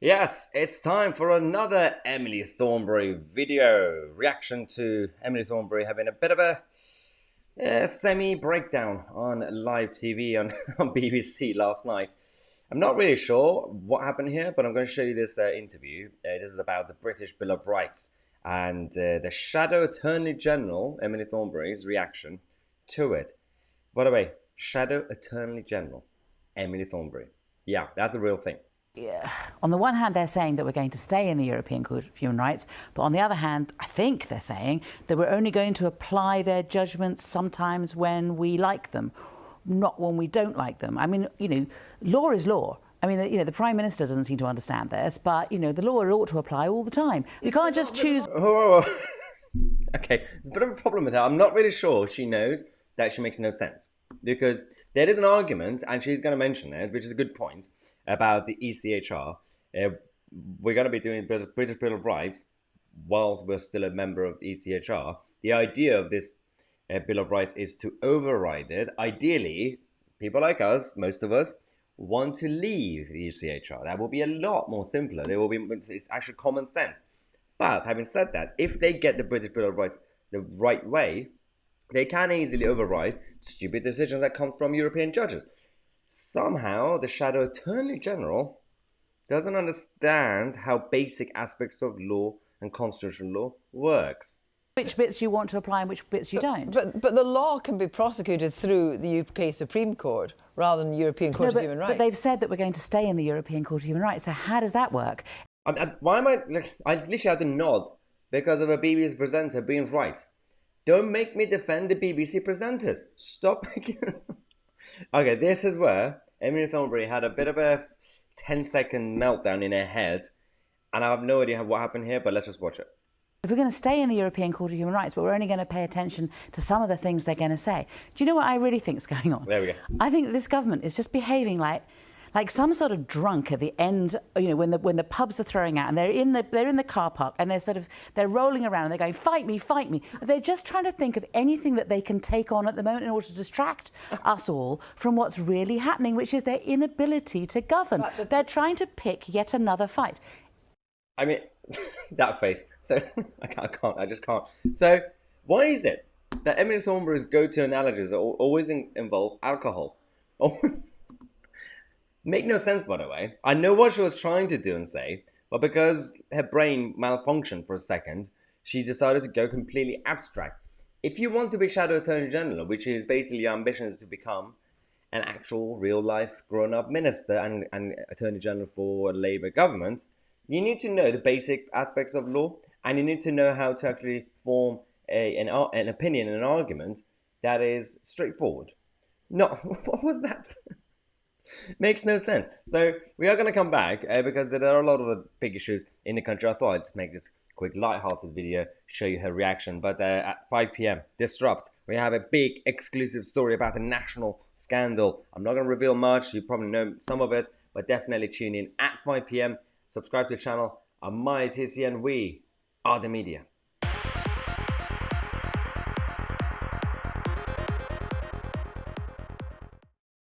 Yes, it's time for another Emily Thornberry video. Reaction to Emily Thornberry having a bit of a semi-breakdown on live TV on, on BBC last night. I'm not really sure what happened here, but I'm going to show you this interview. This is about the British Bill of Rights and the Shadow Attorney General, Emily Thornberry's reaction to it. By the way, Shadow Attorney General, Emily Thornberry. Yeah, that's a real thing. Yeah. On the one hand, they're saying that we're going to stay in the European Court of Human Rights, but on the other hand, I think they're saying that we're only going to apply their judgments sometimes when we like them, not when we don't like them. I mean, law is law. I mean, the Prime Minister doesn't seem to understand this, but, the law ought to apply all the time. You can't just choose... Okay, there's a bit of a problem with her. I'm not really sure she knows that she makes no sense. Because there is an argument, and she's going to mention it, which is a good point, about the ECHR. We're going to be doing British Bill of Rights whilst we're still a member of the ECHR. The idea of this Bill of Rights is to override it. Ideally, people like us, most of us, want to leave the ECHR. That will be a lot more simpler. It's actually common sense. But having said that, if they get the British Bill of Rights the right way, they can easily override stupid decisions that come from European judges. Somehow, the Shadow Attorney General doesn't understand how basic aspects of law and constitutional law works. Which bits you want to apply and which bits you don't. But the law can be prosecuted through the UK Supreme Court rather than the European Court of Human Rights. But they've said that we're going to stay in the European Court of Human Rights, so how does that work? Why am I literally had to nod because of a BBC presenter being right. Don't make me defend the BBC presenters. Stop making... Okay, this is where Emily Thornberry had a bit of a 10-second meltdown in her head, and I have no idea what happened here, but let's just watch it. If we're going to stay in the European Court of Human Rights, but we're only going to pay attention to some of the things they're going to say. Do you know what I really think is going on? There we go. I think that this government is just behaving like some sort of drunk at the end, when the pubs are throwing out and they're in the car park and they're rolling around and they're going, fight me, fight me. They're just trying to think of anything that they can take on at the moment in order to distract us all from what's really happening, which is their inability to govern. They're trying to pick yet another fight. I mean, that face. So, I just can't. So, why is it that Emily Thornberry's go-to analogies always involve alcohol? Make no sense, by the way. I know what she was trying to do and say, but because her brain malfunctioned for a second, she decided to go completely abstract. If you want to be Shadow Attorney General, which is basically your ambition is to become an actual, real-life, grown-up minister and Attorney General for a Labour government, you need to know the basic aspects of law, and you need to know how to actually form an opinion and an argument that is straightforward. No, what was that? Makes no sense. So we are going to come back because there are a lot of the big issues in the country. I thought I'd just make this quick light-hearted video, show you her reaction. But at 5 p.m, Disrupt, we have a big exclusive story about a national scandal. I'm not going to reveal much. You probably know some of it, but definitely tune in at 5 p.m. Subscribe to the channel. I'm Tousi and we are the media.